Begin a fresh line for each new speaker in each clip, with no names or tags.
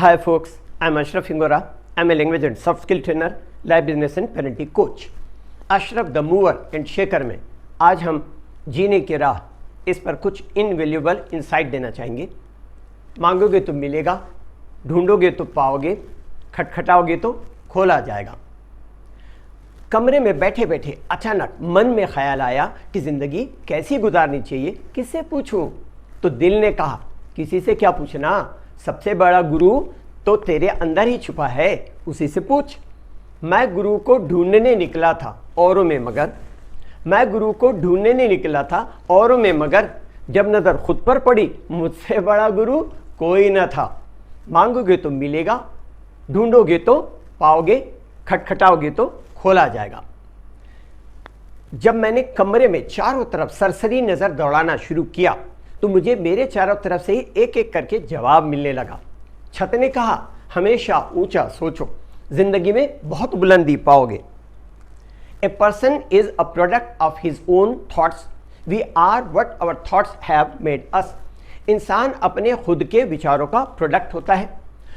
Hi folks, I'm Ashraf Hingora. I'm a language and soft skill trainer, life business and parenting coach. Ashraf the mover and shaker में आज हम जीने की राह इस पर कुछ इनवैल्यूएबल इंसाइट देना चाहेंगे। मांगोगे तो मिलेगा, ढूंढोगे तो पाओगे, खटखटाओगे तो खोला जाएगा। कमरे में बैठे बैठे अचानक मन में ख्याल आया कि ज़िंदगी कैसी गुजारनी चाहिए, किससे पूछूं? तो दिल ने कहा किसी से क्या पूछना, सबसे बड़ा गुरु तो तेरे अंदर ही छुपा है, उसी से पूछ। मैं गुरु को ढूंढने निकला था औरों में मगर, मैं गुरु को ढूंढने निकला था औरों में मगर, जब नज़र खुद पर पड़ी मुझसे बड़ा गुरु कोई न था। मांगोगे तो मिलेगा, ढूंढोगे तो पाओगे, खटखटाओगे तो खोला जाएगा। जब मैंने कमरे में चारों तरफ सरसरी नज़र दौड़ाना शुरू किया तो मुझे मेरे चारों तरफ से ही एक एक करके जवाब मिलने लगा। छत ने कहा हमेशा ऊंचा सोचो, जिंदगी में बहुत बुलंदी पाओगे। A person is a product of his own thoughts, we are what our thoughts have made us. इंसान अपने खुद के विचारों का प्रोडक्ट होता है,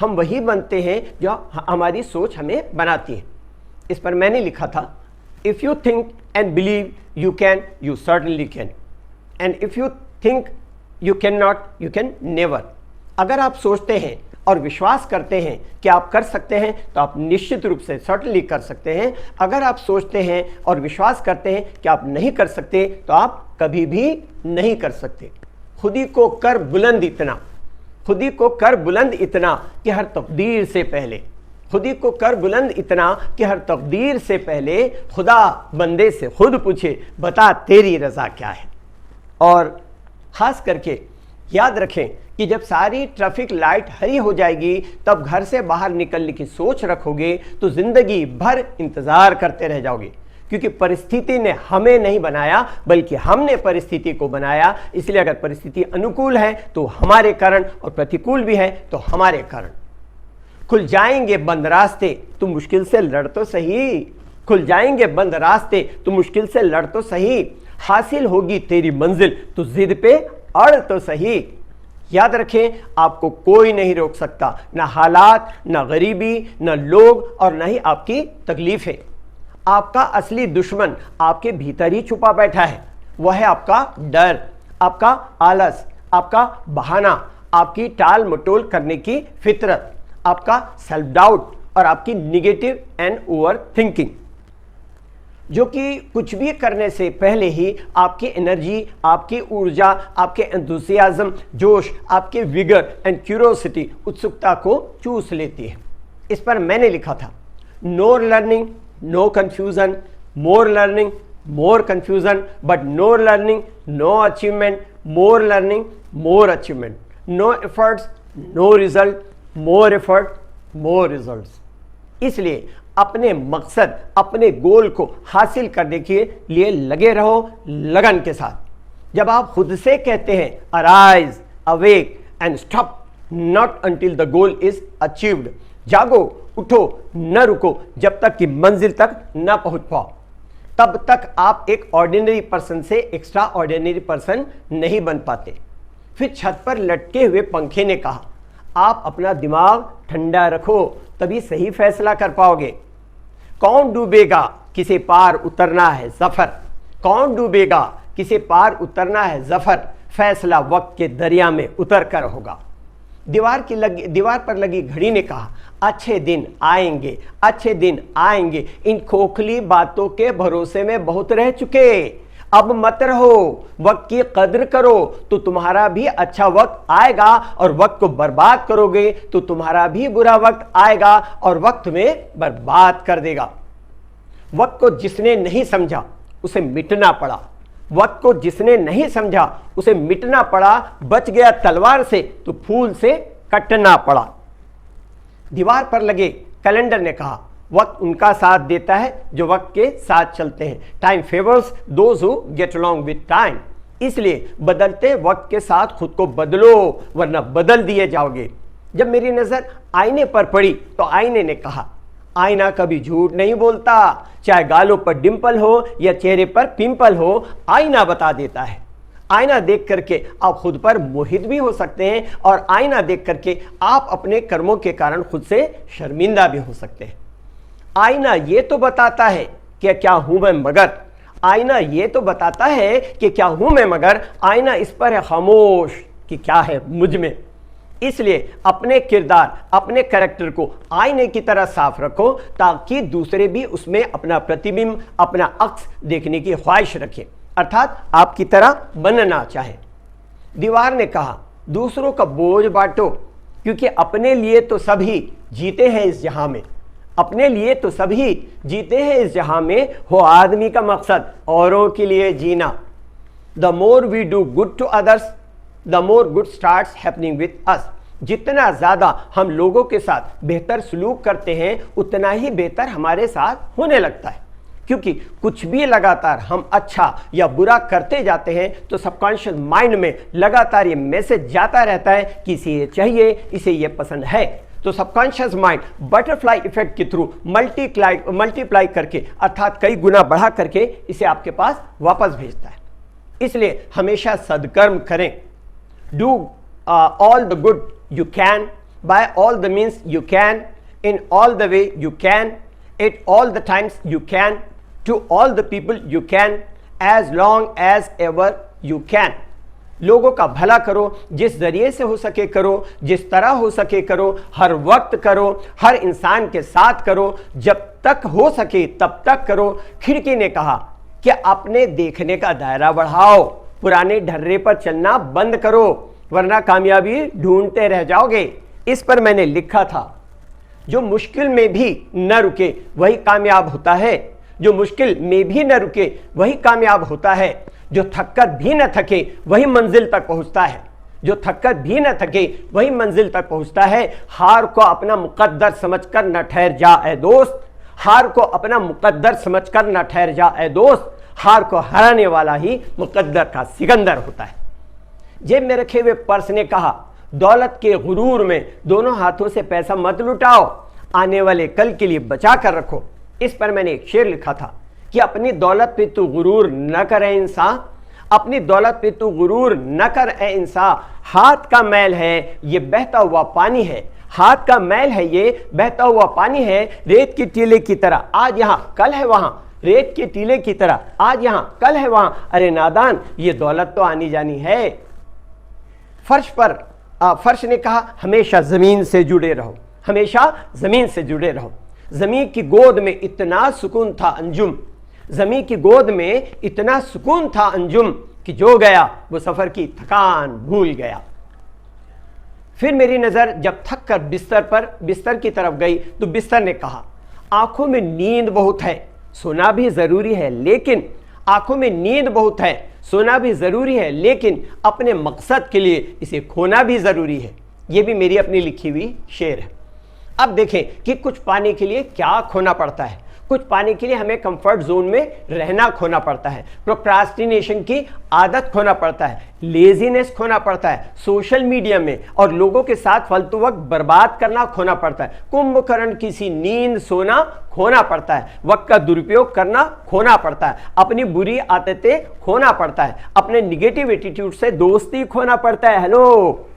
हम वही बनते हैं जो हमारी सोच हमें बनाती है। इस पर मैंने लिखा था, if you think and believe you can, you certainly can, and if you think you can not, you can never. अगर आप सोचते हैं और विश्वास करते हैं कि आप कर सकते हैं तो आप निश्चित रूप से सर्टनली कर सकते हैं। अगर आप सोचते हैं और विश्वास करते हैं कि आप नहीं कर सकते तो आप कभी भी नहीं कर सकते। खुदी को कर बुलंद इतना, खुदी को कर बुलंद इतना कि हर तकदीर से पहले, खुदी को कर बुलंद इतना कि हर तकदीर से पहले खुदा बंदे से खुद पूछे बता तेरी रज़ा क्या है। और ख़ास करके याद रखें कि जब सारी ट्रैफिक लाइट हरी हो जाएगी तब घर से बाहर निकलने की सोच रखोगे तो ज़िंदगी भर इंतज़ार करते रह जाओगे, क्योंकि परिस्थिति ने हमें नहीं बनाया बल्कि हमने परिस्थिति को बनाया। इसलिए अगर परिस्थिति अनुकूल है तो हमारे कारण और प्रतिकूल भी है तो हमारे कारण। खुल जाएंगे बंद रास्ते तो मुश्किल से लड़ तो सही, खुल जाएंगे बंद रास्ते तो मुश्किल से लड़ तो सही, हासिल होगी तेरी मंजिल तो जिद पे अड़ तो सही। याद रखें आपको कोई नहीं रोक सकता, ना हालात, ना गरीबी, ना लोग और ना ही आपकी तकलीफें। आपका असली दुश्मन आपके भीतर ही छुपा बैठा है, वह है आपका डर, आपका आलस, आपका बहाना, आपकी टाल मटोल करने की फितरत, आपका सेल्फ डाउट और आपकी निगेटिव एंड ओवर थिंकिंग, जो कि कुछ भी करने से पहले ही आपकी एनर्जी, आपकी ऊर्जा, आपके एंथुसियाज्म, जोश, आपके विगर एंड क्यूरोसिटी, उत्सुकता को चूस लेती है। इस पर मैंने लिखा था, no learning no confusion, more learning more confusion, but no learning no achievement, more learning more achievement, no efforts no result, more effort more results. इसलिए अपने मकसद, अपने गोल को हासिल करने के लिए लगे रहो लगन के साथ। जब आप खुद से कहते हैं arise, awake and stop not until the goal is achieved, जागो, उठो, न रुको जब तक कि मंजिल तक न पहुंच पाओ, तब तक आप एक ऑर्डिनरी पर्सन से एक्स्ट्रा ऑर्डिनरी पर्सन नहीं बन पाते। फिर छत पर लटके हुए पंखे ने कहा, आप अपना दिमाग ठंडा रखो तभी सही फैसला कर पाओगे। कौन डूबेगा किसे पार उतरना है जफर, कौन डूबेगा किसे पार उतरना है जफर, फैसला वक्त के दरिया में उतर कर होगा। दीवार पर लगी घड़ी ने कहा, अच्छे दिन आएंगे, अच्छे दिन आएंगे, इन खोखली बातों के भरोसे में बहुत रह चुके, अब मत रहो, वक्त की कद्र करो तो तुम्हारा भी अच्छा वक्त आएगा, और वक्त को बर्बाद करोगे तो तुम्हारा भी बुरा वक्त आएगा और वक्त में बर्बाद कर देगा। वक्त को जिसने नहीं समझा उसे मिटना पड़ा, वक्त को जिसने नहीं समझा उसे मिटना पड़ा, बच गया तलवार से तो फूल से कटना पड़ा। दीवार पर लगे कैलेंडर ने कहा, वक्त उनका साथ देता है जो वक्त के साथ चलते हैं, time favours those who get along with time. इसलिए बदलते वक्त के साथ खुद को बदलो वरना बदल दिए जाओगे। जब मेरी नजर आईने पर पड़ी तो आईने ने कहा, आईना कभी झूठ नहीं बोलता, चाहे गालों पर डिंपल हो या चेहरे पर पिंपल हो, आईना बता देता है। आईना देख करके आप खुद पर मोहित भी हो सकते हैं और आईना देख करके आप अपने कर्मों के कारण खुद से शर्मिंदा भी हो सकते हैं। आईना ये तो बताता है कि क्या हूं मैं मगर, आईना ये तो बताता है कि क्या हूं मैं मगर, आईना इस पर है खामोश कि क्या है मुझ में। इसलिए अपने किरदार, अपने कैरेक्टर को आईने की तरह साफ रखो ताकि दूसरे भी उसमें अपना प्रतिबिंब, अपना अक्स देखने की ख्वाहिश रखें, अर्थात आपकी तरह बनना चाहे। दीवार ने कहा, दूसरों का बोझ बांटो, क्योंकि अपने लिए तो सभी जीते हैं इस जहां में, अपने लिए तो सभी जीते हैं इस जहां में, हो आदमी का मकसद औरों के लिए जीना। The more we do good to others the more good starts happening with us. जितना ज्यादा हम लोगों के साथ बेहतर सलूक करते हैं उतना ही बेहतर हमारे साथ होने लगता है, क्योंकि कुछ भी लगातार हम अच्छा या बुरा करते जाते हैं तो सबकॉन्शियस माइंड में लगातार ये मैसेज जाता रहता है कि इसे ये चाहिए, इसे ये पसंद है। तो सबकॉन्शियस माइंड बटरफ्लाई इफेक्ट के थ्रू मल्टीप्लाई करके, अर्थात कई गुना बढ़ा करके इसे आपके पास वापस भेजता है। इसलिए हमेशा सद्कर्म करें। Do all the good you can, by all the means you can, in all the way you can, at all the times you can, to all the people you can, as long as ever you can. लोगों का भला करो, जिस जरिए से हो सके करो, जिस तरह हो सके करो, हर वक्त करो, हर इंसान के साथ करो, जब तक हो सके तब तक करो। खिड़की ने कहा कि अपने देखने का दायरा बढ़ाओ, पुराने ढर्रे पर चलना बंद करो, वरना कामयाबी ढूंढते रह जाओगे। इस पर मैंने लिखा था, जो मुश्किल में भी न रुके वही कामयाब होता है, जो मुश्किल में भी न रुके वही कामयाब होता है, जो थककर भी न थके वही मंजिल तक पहुंचता है, जो थककर भी न थके वही मंजिल तक पहुंचता है। हार को अपना मुकद्दर समझकर न ठहर जा ए दोस्त, हार को अपना मुकद्दर समझकर न ठहर जा ए दोस्त, हार को हराने वाला ही मुकद्दर का सिकंदर होता है। जेब में रखे हुए पर्स ने कहा, दौलत के गुरूर में दोनों हाथों से पैसा मत लुटाओ, आने वाले कल के लिए बचा कर रखो। इस पर मैंने एक शेर लिखा था कि अपनी दौलत पे तू गुरूर न करे इंसान, अपनी दौलत पे तू गुरूर न कर ए इंसान, हाथ का मैल है ये बहता हुआ पानी है, हाथ का मैल है ये बहता हुआ पानी है, रेत के टीले की तरह आज यहाँ कल है वहां, रेत के टीले की तरह आज यहाँ कल है वहां, अरे नादान ये दौलत तो आनी जानी है। फर्श ने कहा, हमेशा जमीन से जुड़े रहो, हमेशा जमीन से जुड़े रहो। जमीन की गोद में इतना सुकून था अंजुम, जमीन की गोद में इतना सुकून था अंजुम कि जो गया वो सफर की थकान भूल गया। फिर मेरी नजर जब थक कर बिस्तर की तरफ गई तो बिस्तर ने कहा, आंखों में नींद बहुत है, सोना भी जरूरी है, लेकिन आंखों में नींद बहुत है, सोना भी जरूरी है, लेकिन अपने मकसद के लिए इसे खोना भी जरूरी है। यह भी मेरी अपनी लिखी हुई शेर है। अब देखें कि कुछ पाने के लिए क्या खोना पड़ता है। कुछ पाने के लिए हमें कंफर्ट जोन में रहना खोना पड़ता है, प्रोक्रास्टिनेशन की आदत खोना पड़ता है, लेजीनेस खोना पड़ता है, सोशल मीडिया में और लोगों के साथ फालतू वक्त बर्बाद करना खोना पड़ता है, कुंभकर्ण किसी नींद सोना खोना पड़ता है, वक्त का दुरुपयोग करना खोना पड़ता है, अपनी बुरी आदतें खोना पड़ता है, अपने निगेटिव एटीट्यूड से दोस्ती खोना पड़ता है। हेलो,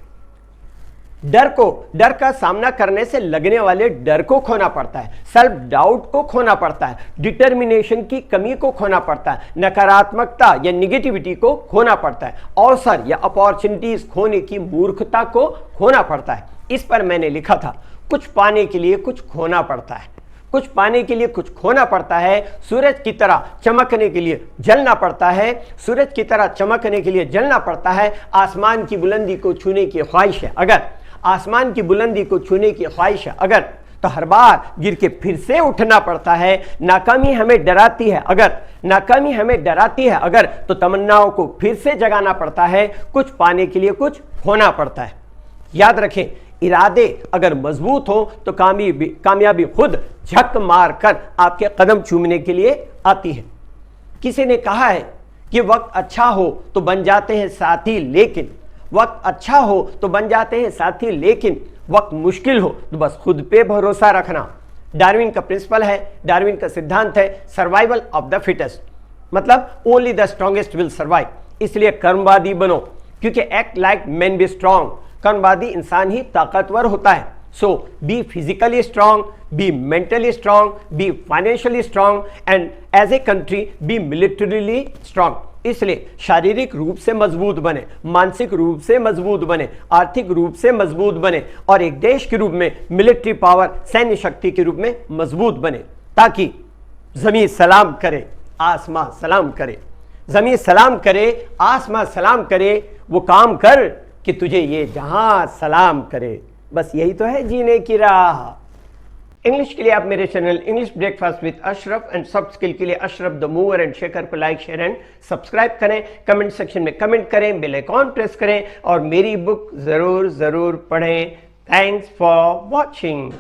डर का सामना करने से लगने वाले डर को खोना पड़ता है, सेल्फ डाउट को खोना पड़ता है, डिटर्मिनेशन की कमी को खोना पड़ता है, नकारात्मकता या निगेटिविटी को खोना पड़ता है, अवसर या अपॉर्चुनिटीज खोने की मूर्खता को खोना पड़ता है। इस पर मैंने लिखा था, कुछ पाने के लिए कुछ खोना पड़ता है, कुछ पाने के लिए कुछ खोना पड़ता है। सूरज की तरह चमकने के लिए जलना पड़ता है, सूरज की तरह चमकने के लिए जलना पड़ता है। आसमान की बुलंदी को छूने की ख्वाहिश है अगर, आसमान की बुलंदी को छूने की ख्वाहिश है अगर, तो हर बार गिर के फिर से उठना पड़ता है। नाकामी हमें डराती है अगर, नाकामी हमें डराती है अगर, तो तमन्नाओं को फिर से जगाना पड़ता है। कुछ पाने के लिए कुछ खोना पड़ता है। याद रखें, इरादे अगर मजबूत हो तो कामयाबी खुद झक मार कर आपके कदम चूमने के लिए आती है। किसी ने कहा है कि वक्त अच्छा हो तो बन जाते हैं साथी, लेकिन वक्त अच्छा हो तो बन जाते हैं साथी, लेकिन वक्त मुश्किल हो तो बस खुद पे भरोसा रखना। डार्विन का प्रिंसिपल है, डार्विन का सिद्धांत है, सर्वाइवल ऑफ द फिटेस्ट, मतलब only the strongest will survive. इसलिए कर्मवादी बनो, क्योंकि act like man be strong, कर्मवादी इंसान ही ताकतवर होता है। So be physically strong, be mentally strong, be financially strong and as a country be militarily strong. इसलिए शारीरिक रूप से मजबूत बने, मानसिक रूप से मजबूत बने, आर्थिक रूप से मजबूत बने और एक देश के रूप में मिलिट्री पावर, सैन्य शक्ति के रूप में मजबूत बने, ताकि जमीन सलाम करे, आसमां सलाम करे। जमीन सलाम करे, आसमां सलाम करे, वो काम कर कि तुझे ये जहां सलाम करे। बस यही तो है जीने की राह। इंग्लिश के लिए आप मेरे channel English breakfast with Ashraf and soft skill के लिए Ashraf the mover and shaker पर लाइक, शेयर एंड सब्सक्राइब करें। कमेंट सेक्शन में कमेंट करें, बेल आइकॉन प्रेस करें और मेरी बुक जरूर पढ़ें। Thanks for watching.